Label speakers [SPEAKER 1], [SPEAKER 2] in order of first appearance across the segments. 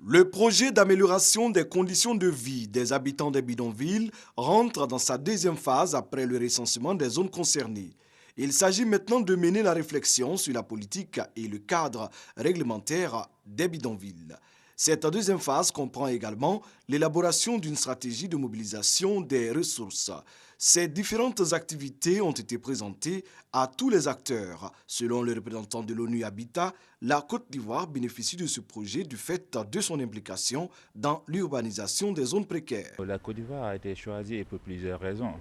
[SPEAKER 1] Le projet d'amélioration des conditions de vie des habitants des bidonvilles rentre dans sa deuxième phase après le recensement des zones concernées. Il s'agit maintenant de mener la réflexion sur la politique et le cadre réglementaire des bidonvilles. Cette deuxième phase comprend également l'élaboration d'une stratégie de mobilisation des ressources. Ces différentes activités ont été présentées à tous les acteurs. Selon le représentant de l'ONU Habitat, la Côte d'Ivoire bénéficie de ce projet du fait de son implication dans l'urbanisation des zones précaires.
[SPEAKER 2] La Côte d'Ivoire a été choisie pour plusieurs raisons.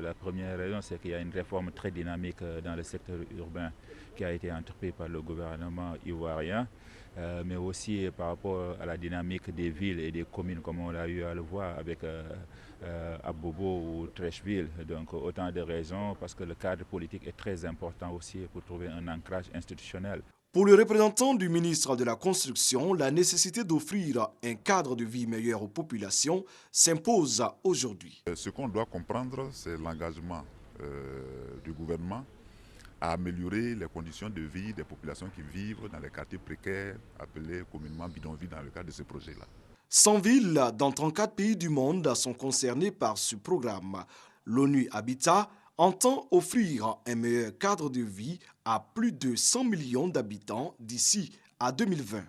[SPEAKER 2] La première raison, c'est qu'il y a une réforme très dynamique dans le secteur urbain qui a été entreprise par le gouvernement ivoirien, mais aussi par rapport à la dynamique des villes et des communes, comme on a eu à le voir avec Abobo ou Treichville. Donc autant de raisons, parce que le cadre politique est très important aussi pour trouver un ancrage institutionnel.
[SPEAKER 1] Pour le représentant du ministre de la Construction, la nécessité d'offrir un cadre de vie meilleur aux populations s'impose aujourd'hui.
[SPEAKER 3] Ce qu'on doit comprendre, c'est l'engagement du gouvernement à améliorer les conditions de vie des populations qui vivent dans les quartiers précaires, appelés communément bidonvilles dans le cadre de ce projet-là.
[SPEAKER 1] 100 villes dans 34 pays du monde sont concernées par ce programme. L'ONU Habitat entend offrir un meilleur cadre de vie à plus de 100 millions d'habitants d'ici à 2020.